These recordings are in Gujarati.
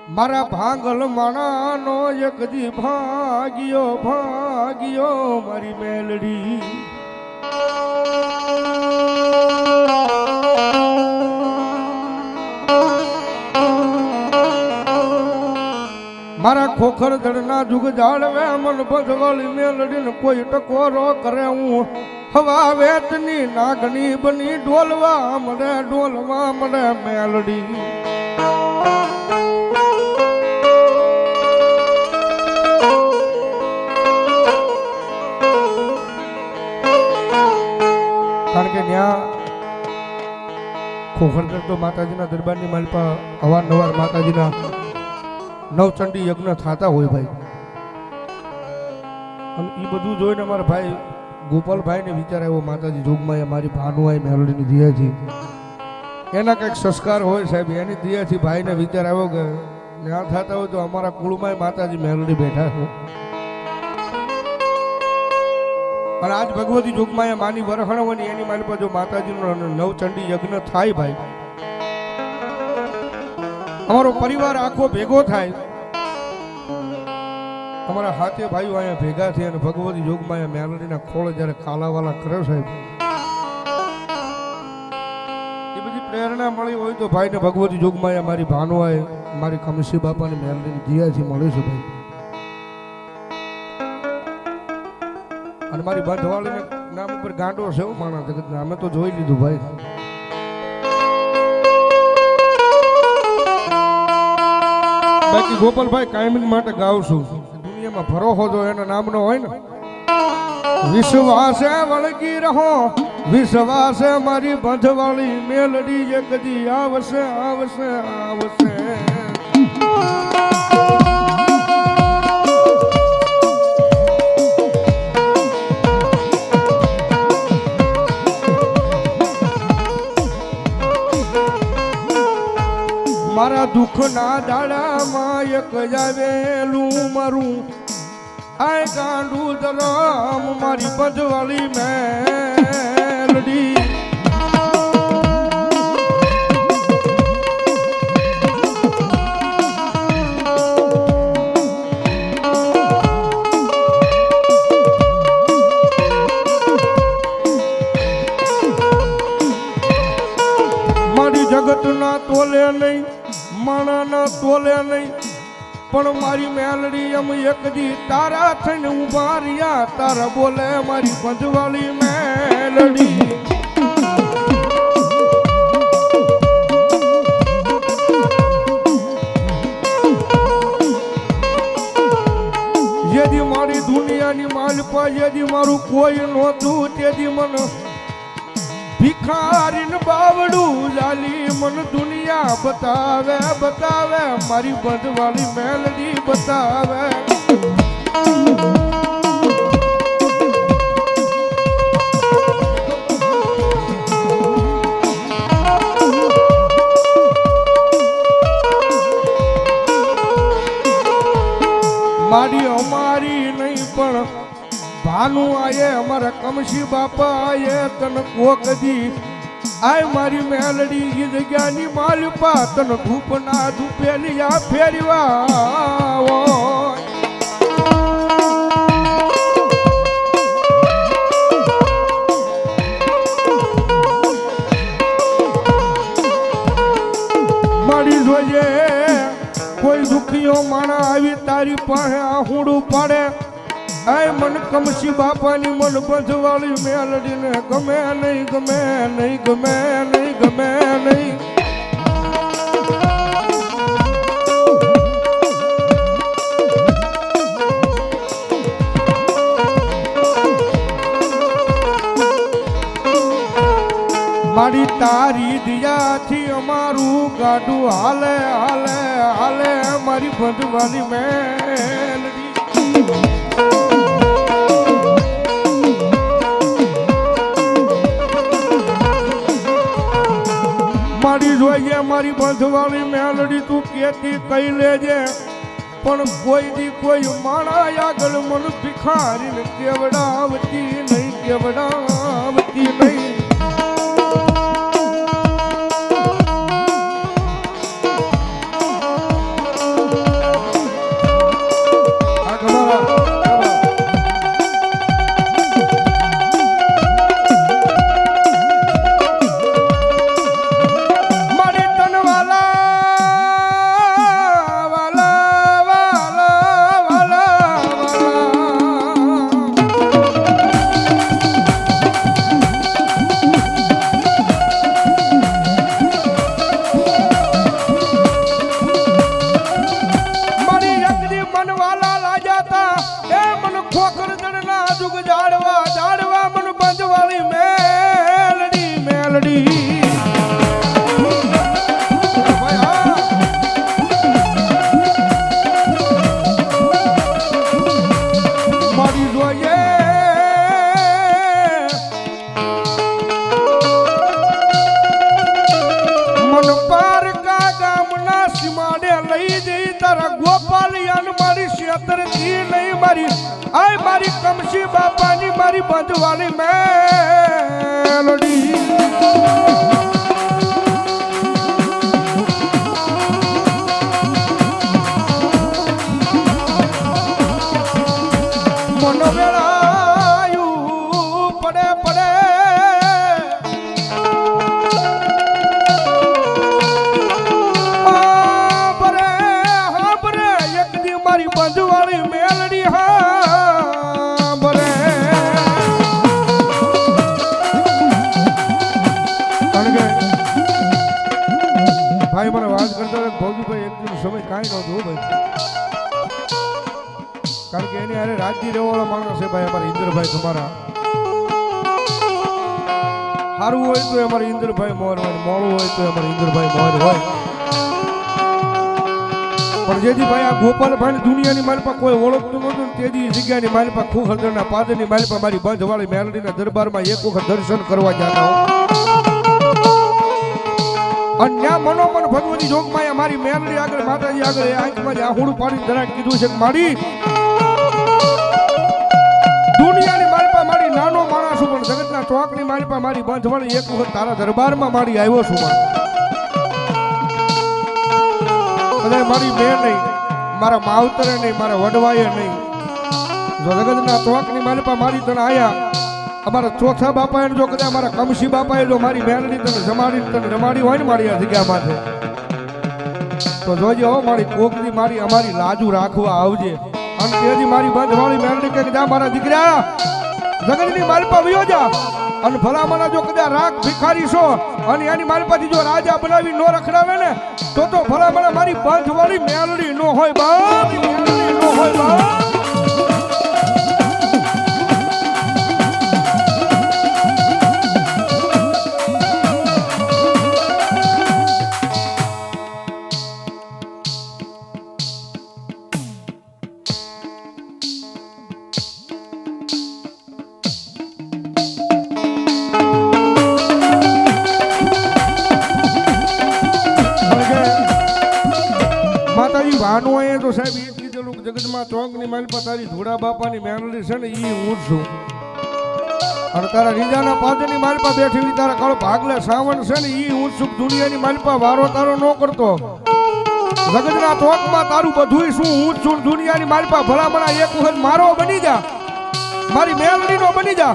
મારા ભાંગલ માણાનો એક દી ભાગ્યો ભાગ્યો મારી મેલડી મારા ખોખર ધડના જુગ જાળવે મન ભજવાળી મેલડીને કોઈ ટકોરો કરે હું હવા વેતની નાગણી બની ડોલવા મળે મેલડી કારણ કે ત્યાં ખોખરગઢ તો માતાજીના દરબારની માલપા અવારનવાર માતાજીના નવચંડી યજ્ઞ થતા હોય ભાઈ અને એ બધું જોઈને અમારા ભાઈ ગોપાલભાઈને વિચાર આવ્યો માતાજી જોગમાં મારી ભાનુઆઈ મેલડીની દિયાથી એના કંઈક સંસ્કાર હોય સાહેબ એની દિયાથી ભાઈને વિચાર આવ્યો કે ત્યાં થતા હોય તો અમારા કુળમાં માતાજી મેલડી બેઠા છે અને આજ ભગવતી જોગમાં માની વરહણવાની એની મારી પાસે જો માતાજીનો નવચંડી યજ્ઞ થાય ભાઈ અમારો પરિવાર આખો ભેગો થાય અમારા હાથે ભાઈઓ અહીંયા ભેગા થયા અને ભગવતી જોગમાં મેલડીના ખોળ જ્યારે કાલાવાલા કરે સાહેબ એ બધી પ્રેરણા મળી હોય તો ભાઈને ભગવતી જોગમાં મારી ભાનુઆએ મારી કમસી બાપાની મેલડીની દિયાથી મળે છે ભાઈ અને મારી બંધવાળીને નામ ઉપર ગાંડો છે માણસ જગતના અમે તો જોઈ લીધું ભાઈ બાકી ગોપાલભાઈ કાયમિંગ માટે ગાઉં છું દુનિયામાં ભરોસો જો એના નામનો હોય ને વિશ્વાસે વળગી રહો વિશ્વાસે મારી બંધવાળી મેલડી એક દી આવશે આવશે આવશે મારા દુઃખના દાડામાં એક આવેલું મારું આય ગાંડું દરામ મારી બંધવાળી મેલડી મારી જગતના તોલે નહીં માણાના તોલે નહીં પણ મારી મેલડી એમ એક દી તારા થઈને ઉભા રહ્યા તારા બોલે મારી બંધવાળી મેલડી જેદી મારી દુનિયાની માલપા જેદી મારું કોઈ નહોતું તેદી મને ભિખારીન બાવડું જાલી મન દુનિયા બતાવે બતાવે મારી બંધવાળી મેલડી બતાવે મારી અમારી નહીં પણ ભાનુ આયે અમારા કમશી બાપા આયે તન કોક દી આય મારી મેલડી ઈ જગ્યાની માલપા તન ધૂપના ધૂપેલિયા ફેરવા મારી જોઈએ કોઈ દુખીઓ માણા આવી તારી પાસે આહુડું પાડે આય મન કમશી બાપાની મન બંધવાળી મેલડીને ગમે નહીં ગમે નહીં ગમે નહીં ગમે નહીં મારી તારી દિયાથી અમારું ગાડું હાલે હાલે હાલે મારી બંધવાળી મેલડી મારી જોઈએ મારી બંધવાળી મેલડી તું કેતી કઈ લેજે પણ કોઈ દી કોઈ માણા આગળ મન ભિખારીને કેવડાવતી નહીં કેવડાવતી નહીં લઈ જઈ તારા ગોપાલિયાન મારી શેતર થી નહીં મારી આય મારી કમશી બાપાની મારી બંધવાળી મેલડી મનો વેળાયું પડે પડે મારી બંધવાળી મેલડી હા બરે ભાઈ મને વાત કરતા ભોગીભાઈ એક દિન સમય કાંઈ નહોતું ભાઈ કારણ કે એની હારે રાજજી રહેવાળા માણસ છે ભાઈ અમારા ઇન્દ્રભાઈ તમારા સારું હોય તો અમારા ઇન્દ્રભાઈ મોર હોય મોડું હોય તો અમારા ઇન્દ્રભાઈ મોર હોય પણ જેથી ભાઈ આ ગોપાલભાઈ દુનિયાની મારી પાસે કોઈ ઓળખતું નહોતું તેજી જગ્યાની મારી પાસે ખુખરદરના પાદરની મારી પાસે મારી બંધવાળી મેલડીના દરબારમાં એક વખત દર્શન કરવા જતા અને ત્યાં મનોમન ભગવતી જોગમાં મારી મેલડી આગળ માતાજી આગળ આંખમાં આહુડું પાડી જરાક કીધું છે કે મારી દુનિયાની મારી પાસે મારી નાનો માણસ છું પણ જગતના ચોકની મારી પાસે મારી બંધવાળી એક વખત તારા દરબારમાં મારી આવ્યો છું મારી મેં નહીં મારા માવતરે નહીં મારા વડવાએ નહીં જો જગતના તોકની માલિપા મારી તને આયા અમારા ચોથા બાપાએ જો કદાચ મારા કમશી બાપાએ જો મારી મેલડી તને રમાડી હોય ને મારી આ જગ્યા માથે તો જોજો હો મારી કોકની મારી અમારી લાજુ રાખવા આવજે અને તેજી મારી બંધવાળી મેલડી કે જા મારા દીકરા જગતની માલિપા વયો જા અને ભલામણા જો કદાચ રાખ ભિખારી છો અને એની મારી પાસે જો રાજા બનાવી નો રખડાવે ને તો ભલામણા મારી બંધવાળી મેલડી નો હોય બાપ મેલડી નો હોય બાપ ભાનુએ તો સાહેબ એ કીધેલું જગતમાં ચોકની મારી પર તારી ધોળા બાપાની મેલડી છે ને એ હું છું અને તારા રીજાના પાદરની મારી પર બેઠેલી તારા કળ ભાગલે સાવણ છે ને એ હું છું દુનિયાની મારી પર વારો તારો ન કરતો જગતના ચોકમાં તારું બધું શું હું છું દુનિયાની મારી પર ભલામણા એક વખત મારો બની જા મારી મેલડી નો બની જા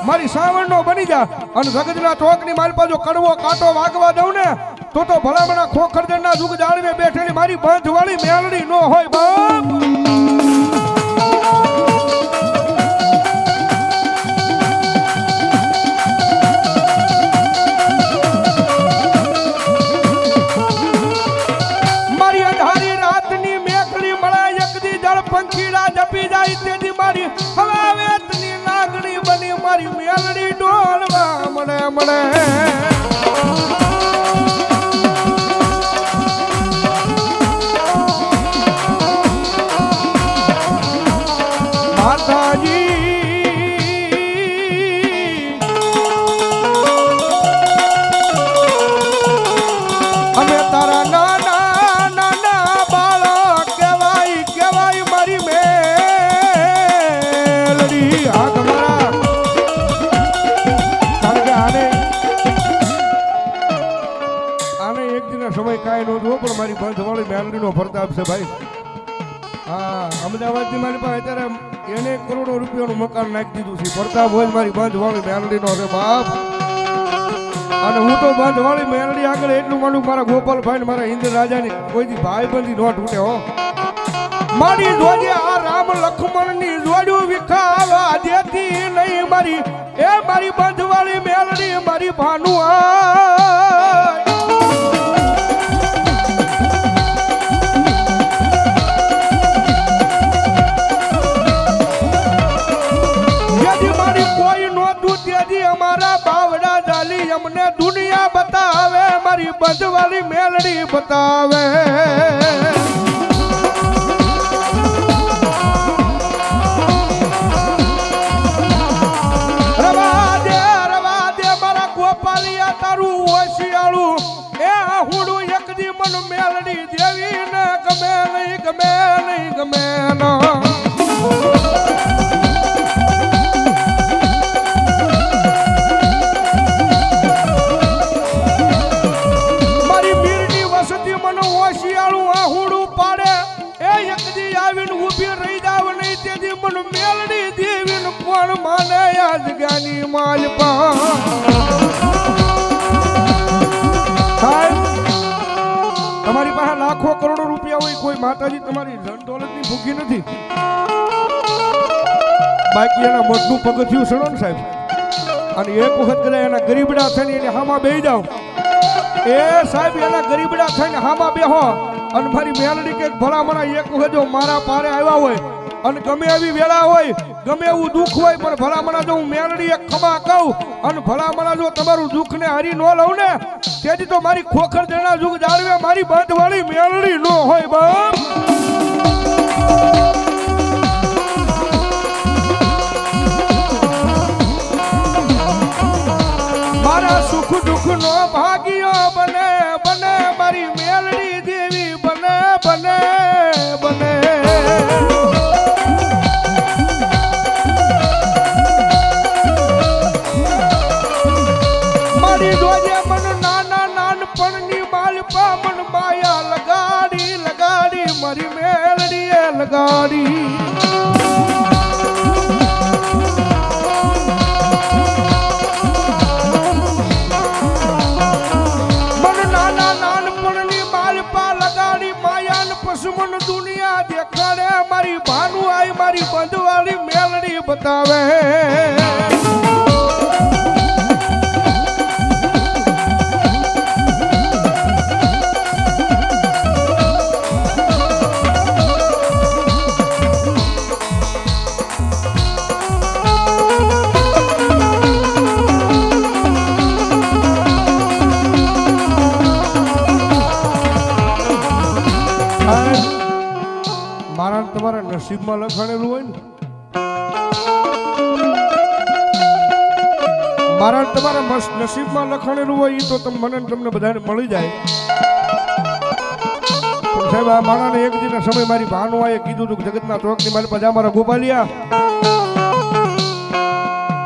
મારી સાવણ નો બની જા અને જગતના ચોકની મારી પર જો કડવો કાંટો વાગવા દઉં ને તો ભલામણા ખોખરદરના દુઃખ જાળવે બેઠેલી મારી બંધવાળી મેલડી નો હોય બાપ મારી અંધારી રાતની મેકલી મળાય એકદી જળ પંખીડા જપી જાય તેથી મારી હવાવેતની લાગણી બની મારી મેલડી ડોલવા મળે મળે અમે તારા નાના નાના બાળક કેવાય મારી મેલડી હાથ મારા કારણ કે આને એક દિન સમય કાંઈ નહોતું પણ મારી બંધવાળી મેલડીનો પ્રતાપ છે ભાઈ હા અમદાવાદની મારી પાસે અત્યારે એને કરોડો રૂપિયાનું મકાન નાખી દીધું છે પ્રતાપ હોય મારી બંધવાળી મેલડીનો છે બાપ અને હું તો બંધવાળી મેલડી આગળ એટલું માનું મારા ગોપાલભાઈ મારા ઇન્દ્ર રાજાની કોઈથી ભાઈબંધી નો તૂટે હો મારી જોજે આ રામ લક્ષ્મણની જોડ્યું વિખાવા દેતી નહીં મારી એ મારી બંધવાળી મેલડી મારી ભાનુ અમારા બાવડા જાલી અમને દુનિયા બતાવે મારી બંધવાળી મેલડી બતાવે રવા દે મારા ગોપાલિયા તારું હોશિયાળું એ હુડું એકદી મન મેલડી દેવી ને ગમે નહીં ગમે ના મારી મીરની વસતી મને ઓશિયાળું આહુડું પાડે એ એકદી આવીને ઊભી રહી જાવ નહીં તેથી મને મેલડી દેવીને કોણ માને આ જગ્યાની માલપા તમારી પાસે લાખો કરોડો રૂપિયા હોય કોઈ માતાજી તમારી ધન દોલતની ભૂખી નથી બાકી એના મોટનું પગથિયું સડો ને સાહેબ અને એક વખત કદાચ એના ગરીબડા થઈને એને હામાં બેહી જાવ એ સાહેબ એના ગરીબડા થઈને હામાં બેહો અને મારી મેલડી કે ભલામણા એક વખત જો મારા પારે આવ્યા હોય અને ગમે એવી વેળા હોય ગમે એવું દુઃખ હોય પણ ભલામણા જો હું મેલડી એક ખમા કહું અને ભલામણા જો તમારું દુઃખ ને હરી ન લઉં ને તેથી તો મારી ખોખર જણા જુગ જાળવે મારી બંધ વાળી મેલડી ન હોય બાપ મારા સુખ દુઃખ નો ભાગ્યો બને બને મારી મેલડી દેવી બને બને બને મારી જોજે મન નાના નાનપણની માલપા મન માયા લગાડી લગાડી મારી મેલડીએ લગાડી પશુમન દુનિયા દેખાડે મારી ભાનુ આઈ મારી બંધવાળી મેલડી બતાવે મારા તમારા નસીબમાં લખાણેલું હોય ને મારા તમારા નસીબમાં લખાણેલું હોય એ તો મને તમને બધાને મળી જાય પણ સાહેબ આ માણાને એક દિન સમય મારી ભાનુઆએ કીધું હતું કે જગતના ચોકની મારી પાસે મારા ગોપાલિયા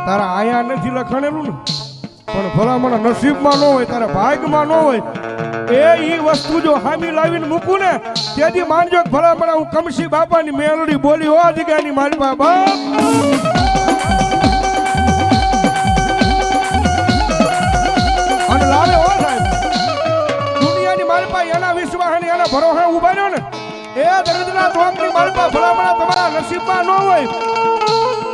તારા આયા નથી લખાણેલું ને પણ ભલામણા નસીબમાં ન હોય તારા ભાગમાં ન હોય એ વસ્તુ જો હામી લાવીને મૂકું ને તેથી માનજો ભલામણા હું કમશી બાપાની મેલડી બોલી હો જગ્યાની મારી બાબા અને લાવે હો સાહેબ દુનિયાની મારી પાસે એના વિશ્વાસ એના ભરોસે ઉભા રહ્યો ને એ દરિદ્રના તોકની મારી પાસે ભલામણા તમારા નસીબમાં ન હોય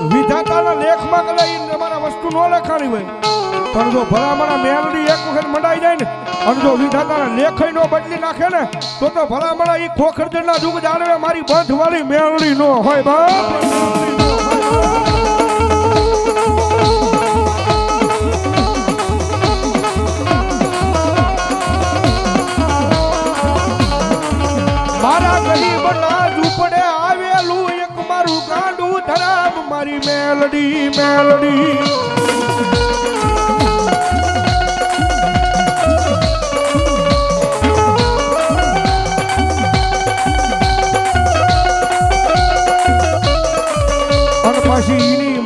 વિધાતાના લેખમાં કદાચ તમારા વસ્તુ ન લખાણી હોય પણ જો ભલામણા મેલડી એક વખત મંડાઈ જાય ને અને જો વિધાતાના લેખઈ નો બદલી નાખે ને તો ભલામણા ઈ ખોખરદરના જુગ જાળવે મારી બંધ વાળી મેલડી નો હોય બાપ મારા ગરીબના ઝૂંપડે આવેલું એક મારું ગાંડું ધરાબ મારી મેલડી મેલડી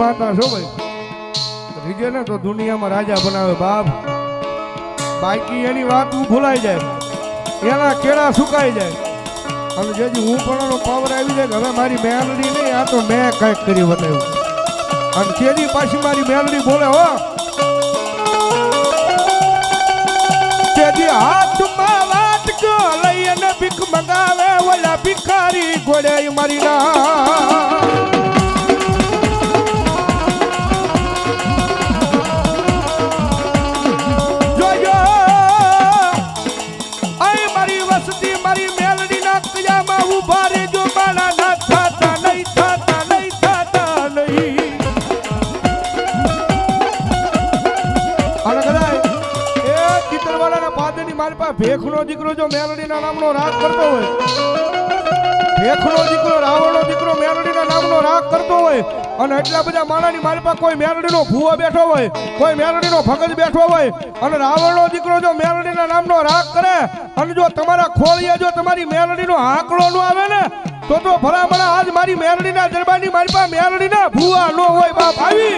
માતા છો ભાઈ રીજે ને તો દુનિયામાં રાજા બનાવે બાપ બાકી એની વાત ભૂલાઈ જાય એના કેળા સુકાઈ જાય અને જેથી હું પણ પાવર આવી જાય હવે મારી મેલડી નહીં આ તો મેં કંઈક કરી બતાવ્યું અને તેની પાછી મારી મેલડી બોલે હો તેથી હાથમાં વાટકો લઈ અને ભીખ મંગાવે ઓલા ભિખારી ઘોડે મારી ના ભેખનો દીકરો જો મેલડીના નામનો રાગ કરતો હોય ભેખનો દીકરો રાવણનો દીકરો મેલડીના નામનો રાગ કરતો હોય અને એટલા બધા માણાની મારી પાસે કોઈ મેરડીનો ભૂવો બેઠો હોય, કોઈ મેરડીનો ભગત બેઠો હોય અને રાવણનો દીકરો જો મેરડીના નામનો રાગ કરે અને જો તમારા ખોળિયા જો તમારી મેરડીનો આંકડો ન આવે ને તો ભલામણા આજ મારી મેરડીના દરબારની મારી પાસે મેરડીના ભૂવા ન હોય બાપ આવી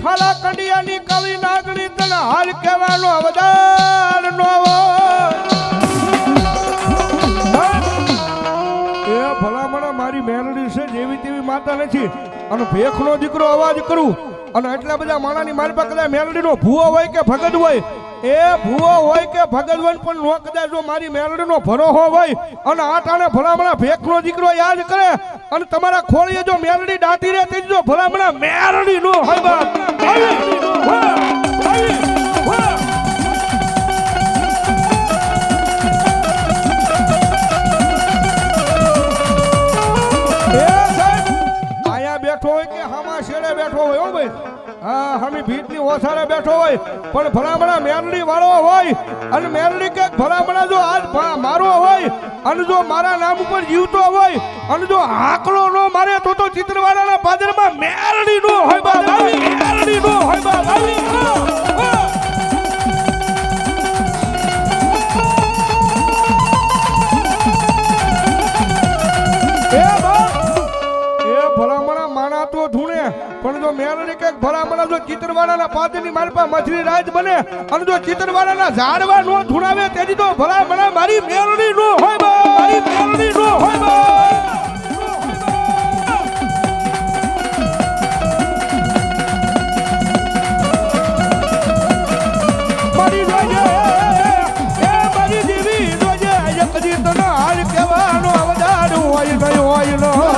ખાલા કંડિયાની કવિ નાગણી તને હાલ કહેવાનો અવદાન નો એ ભલામણા મારી મેરડી છે જેવી તેવી માતા નથી અને ભેખનો દીકરો અવાજ કરું અને એટલા બધા માણાની મારી પાસે કદાચ મેરડીનો ભૂવો હોય કે ભગત હોય એ ભૂવો હોય કે ભગત હોય પણ નો કદાચ જો મારી મેરડીનો ભરોહો હોય અને આ ટાણે ભલામણા ભેખનો દીકરો યાદ કરે અને તમારા ખોળીએ જો મેરડી દાટી રહે તે જો ભલામણા મેરડી નો હોય બાપ બેઠો હોય કે હામા શેડે બેઠો હોય હો ભાઈ હા હમી ભીતની ઓસારે બેઠો હોય પણ ભલામણા મેરડી વાળો હોય અને મેરડી કે ભલામણા જો આજ મારો હોય અને જો મારા નામ ઉપર જીવતો હોય અને જો આકલો નો મારે તો ચિત્રવાળાના પાદરમાં મેરડી નો હોય બાપ મેરડી નો હોય બાપ ભલામણા માણા તો ધૂણે પણ જો મેરડી કે ભલામણા જો ચિત્રવાળાના પાદરની મારી પાસે મછલી રાજ બને અને જો ચિત્રવાળાના ઝાડવા નો ધૂણાવે તેથી તો ભલામણા મારી મેરડી નો હોય બા મારી મેરડી નો હોય બા મારી જોજે એ મારી દેવી જોજે કદી તને હાલ કહેવાનો અવદાન હોય નહીં હોય નો